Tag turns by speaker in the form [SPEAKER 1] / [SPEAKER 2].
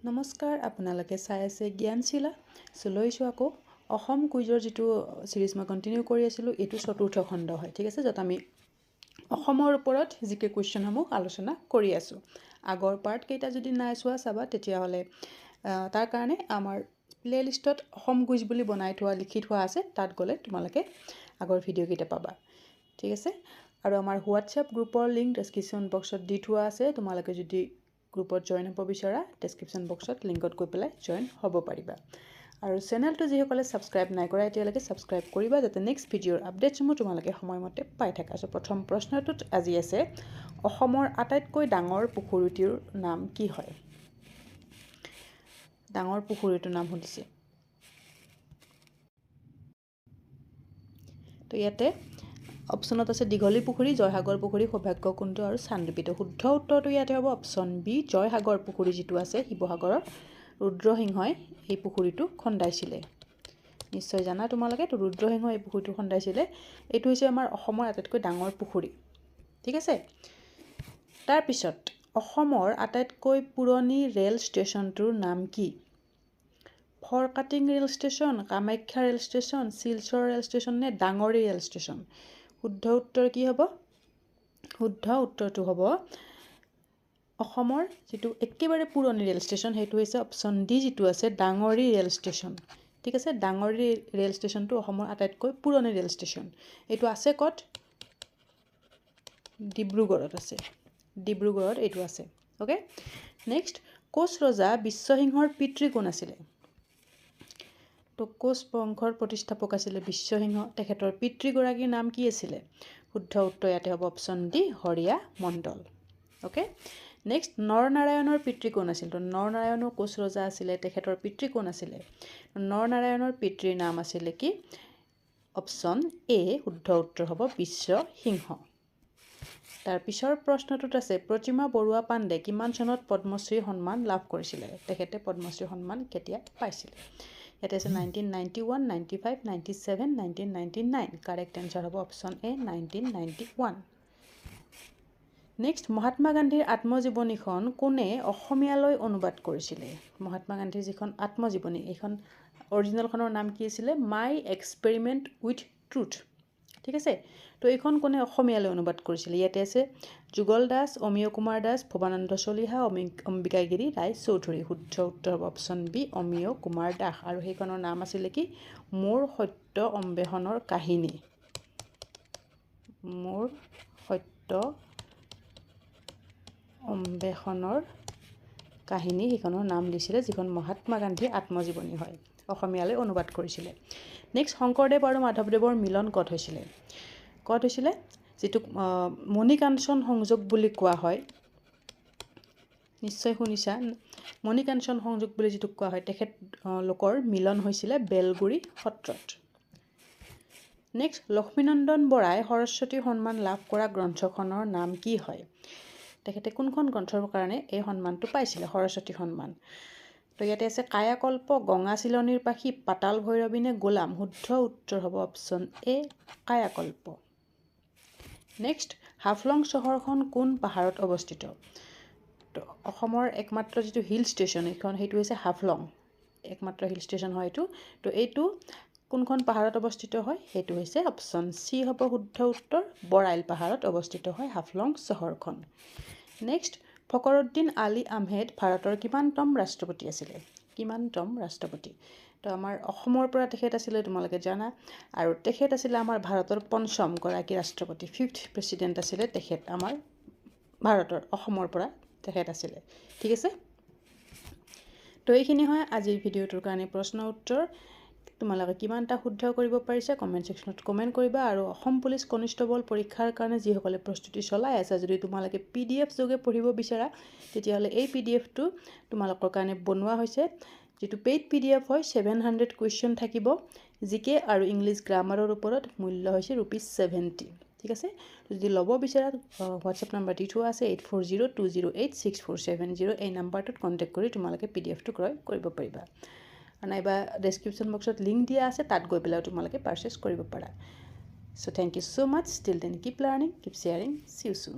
[SPEAKER 1] নমস্কাৰ, আপোনালোকে চাই আছে জ্ঞানশীলা। লৈছোঁ আকৌ অসম কুইজৰ যিটো চিৰিজ মই কণ্টিনিউ কৰি আছিলোঁ, এইটো চতুৰ্থ খণ্ড হয়। ঠিক আছে, য'ত আমি অসমৰ ওপৰত জিকে কুৱেশ্যনসমূহ আলোচনা কৰি আছোঁ। আগৰ পাৰ্টকেইটা যদি নাই চোৱা চাবা, তেতিয়াহ'লে তাৰ কাৰণে আমাৰ প্লে'লিষ্টত অসম কুইজ বুলি বনাই থোৱা লিখি থোৱা আছে, তাত গ'লে তোমালোকে আগৰ ভিডিঅ'কেইটা পাবা। ঠিক আছে, আৰু আমাৰ হোৱাটছএপ গ্ৰুপৰ লিংক ডেছক্ৰিপশ্যন বক্সত দি থোৱা আছে। তোমালোকে যদি গ্ৰুপত জইন হ'ব বিচৰা, ডেছক্ৰিপশ্যন বক্সত লিংকত গৈ পেলাই জইন হ'ব পাৰিবা। আৰু চেনেলটো যিসকলে ছাবস্ক্ৰাইব নাই কৰা, এতিয়ালৈকে ছাবস্ক্ৰাইব কৰিবা, যাতে নেক্সট ভিডিঅ'ৰ আপডেটসমূহ তোমালোকে সময়মতে পাই থাকা। চ' প্ৰথম প্ৰশ্নটোত আজি আছে, অসমৰ আটাইতকৈ ডাঙৰ পুখুৰীটোৰ নাম কি হয়? ডাঙৰ পুখুৰীটোৰ নাম সুধিছে। তো ইয়াতে অপশ্যনত আছে দীঘলী পুখুৰী, জয়সাগৰ পুখুৰী, সৌভাগ্যকুণ্ড আৰু চান্দুপি। শুদ্ধ উত্তৰটো ইয়াতে হ'ব অপশ্যন বি, জয়সাগৰ পুখুৰী যিটো আছে শিৱসাগৰৰ ৰুদ্ৰসিংহই এই পুখুৰীটো খন্দাইছিলে। নিশ্চয় জানা তোমালোকে, তো ৰুদ্ৰসিংহই এই পুখুৰীটো খন্দাইছিলে। এইটো হৈছে আমাৰ অসমৰ আটাইতকৈ ডাঙৰ পুখুৰী। ঠিক আছে, তাৰপিছত অসমৰ আটাইতকৈ পুৰণি ৰেল ষ্টেচনটোৰ নাম কি? Furkating rail station, Kamakhya rail station, Silchar rail station নে ডাঙৰি ৰেল ষ্টেচন? শুদ্ধ উত্তৰ কি হ'ব? শুদ্ধ উত্তৰটো হ'ব অসমৰ যিটো একেবাৰে পুৰণি ৰেল ষ্টেচন, সেইটো হৈছে অপশ্যন ডি, যিটো আছে ডাঙৰি ৰেল ষ্টেচন। ঠিক আছে, ডাঙৰি ৰেল ষ্টেচনটো অসমৰ আটাইতকৈ পুৰণি ৰেল ষ্টেচন। এইটো আছে ক'ত? ডিব্ৰুগড়ত আছে। ডিব্ৰুগড়ত এইটো আছে। অ'কে, নেক্সট, কোচ ৰজা বিশ্বসিংহৰ পিতৃ কোন আছিলে? তো কোচ বংশৰ প্ৰতিষ্ঠাপক আছিলে বিশ্বসিংহ। তেখেতৰ পিতৃগৰাকীৰ নাম কি আছিলে? শুদ্ধ উত্তৰ ইয়াতে হ'ব অপশ্যন ডি, হৰিয়া মণ্ডল। অ'কে, নেক্সট, নৰনাৰায়ণৰ পিতৃ কোন আছিল? তো নৰনাৰায়ণো কোচ ৰজা আছিলে। তেখেতৰ পিতৃ কোন আছিলে? নৰনাৰায়ণৰ পিতৃৰ নাম আছিলে কি? অপশ্যন এ, শুদ্ধ উত্তৰ হ'ব বিশ্বসিংহ। তাৰ পিছৰ প্ৰশ্নটোত আছে, প্ৰতিমা বৰুৱা পাণ্ডে কিমান চনত পদ্মশ্ৰী সন্মান লাভ কৰিছিলে? তেখেতে পদ্মশ্ৰী সন্মান কেতিয়া পাইছিলে? ইয়াতে আছে 1991, 95, 97, 1999। কাৰেক্ট এনচাৰ হ'ব অপশ্যন এ, 1991। নেক্সট, মহাত্মা গান্ধীৰ আত্মজীৱনীখন কোনে অসমীয়ালৈ অনুবাদ কৰিছিলে? মহাত্মা গান্ধীৰ যিখন আত্মজীৱনী, এইখন অৰিজিনেলখনৰ নাম কি আছিলে? মাই এক্সপেৰিমেণ্ট উইথ ট্ৰুথ। ঠিক আছে, তো এইখন কোনে অসমীয়ালৈ অনুবাদ কৰিছিলে? ইয়াতে আছে যুগল দাস, অমিয় কুমাৰ দাস, ভৱানন্দ চলিহা, অম্বিকাগিৰি ৰায় চৌধুৰী। শুদ্ধ উত্তৰ হ'ব অপশ্যন বি, অমিয় কুমাৰ দাস। আৰু সেইখনৰ নাম আছিলে কি? মোৰ সত্য অন্বেষণৰ কাহিনী। মোৰ সত্য অন্বেষণৰ কাহিনী সেইখনৰ নাম দিছিলে, যিখন মহাত্মা গান্ধীৰ আত্মজীৱনী হয়, অসমীয়ালৈ অনুবাদ কৰিছিলে। নেক্সট, শংকৰদেৱ আৰু মাধৱদেৱৰ মিলন ক'ত হৈছিলে? ক'ত হৈছিলে? যিটোক মণিকাঞ্চন সংযোগ বুলি কোৱা হয়, নিশ্চয় শুনিছা। মণিকাঞ্চন সংযোগ বুলি যিটোক কোৱা হয়, তেখেত লোকৰ মিলন হৈছিলে বেলগুৰি সত্ৰত। নেক্সট, লক্ষ্মীনন্দন বৰাই সৰস্বতী সন্মান লাভ কৰা গ্ৰন্থখনৰ নাম কি হয়? তেখেতে কোনখন গ্ৰন্থৰ কাৰণে এই সন্মানটো পাইছিলে, সৰস্বতী সন্মান? তো ইয়াতে আছে কায়াকল্প, গঙা চিলনীৰ পাখি, পাতাল ভৈৰৱী নে গোলাম? শুদ্ধ উত্তৰ হ'ব option A, Kayakalpa. Next, Haflong চহৰখন কোন পাহাৰত অৱস্থিত? তো অসমৰ একমাত্ৰ যিটো হিল ষ্টেচন সেইটো হৈছে হাফলং, একমাত্ৰ হিল ষ্টেচন হয় এইটো। তো এইটো কোনখন পাহাৰত অৱস্থিত হয়? সেইটো হৈছে অপশ্যন চি হ'ব শুদ্ধ উত্তৰ, বৰাইল পাহাৰত অৱস্থিত হয় হাফলং চহৰখন। নেক্সট, ফখৰুদ্দিন আলী আহমেদ ভাৰতৰ কিমানতম ৰাষ্ট্ৰপতি আছিলে? কিমানতম ৰাষ্ট্ৰপতি? তো আমাৰ অসমৰ পৰা তেখেত আছিলে, তোমালোকে জানা। আৰু তেখেত আছিলে আমাৰ ভাৰতৰ পঞ্চমগৰাকী ৰাষ্ট্ৰপতি, 5th প্ৰেচিডেণ্ট আছিলে তেখেত আমাৰ ভাৰতৰ, অসমৰ পৰা তেখেত আছিলে। ঠিক আছে, তো এইখিনি হয় আজিৰ ভিডিঅ'টোৰ কাৰণে প্ৰশ্ন উত্তৰ। তোমালোকে কিমানটা শুদ্ধ কৰিব পাৰিছা কমেণ্ট ছেকশ্যনত কমেণ্ট কৰিবা। আৰু অসম পুলিচ কনিষ্টবল পৰীক্ষাৰ কাৰণে যিসকলে প্ৰস্তুতি চলাই আছা, যদি তোমালোকে PDF যোগে পঢ়িব বিচাৰা, তেতিয়াহ'লে এই PDFটো তোমালোকৰ কাৰণে বনোৱা হৈছে। যিটো পেইড PDF হয়, 700 কুৱেশ্যন থাকিব, জিকে আৰু ইংলিছ গ্ৰামাৰৰ ওপৰত। মূল্য হৈছে ₹70। ঠিক আছে, যদি ল'ব বিচাৰা হোৱাটছএপ নাম্বাৰ দি থোৱা আছে 8402086470। এই নাম্বাৰটোত কণ্টেক্ট কৰি তোমালোকে PDFটো ক্ৰয় কৰিব পাৰিবা। নাইবা ডেছক্ৰিপশ্যন বক্সত লিংক দিয়া আছে, তাত গৈ পেলাই তোমালোকে পাৰচেছ কৰিব পাৰা। So' thank you so' much. Till then keep learning, keep sharing, see you চুন।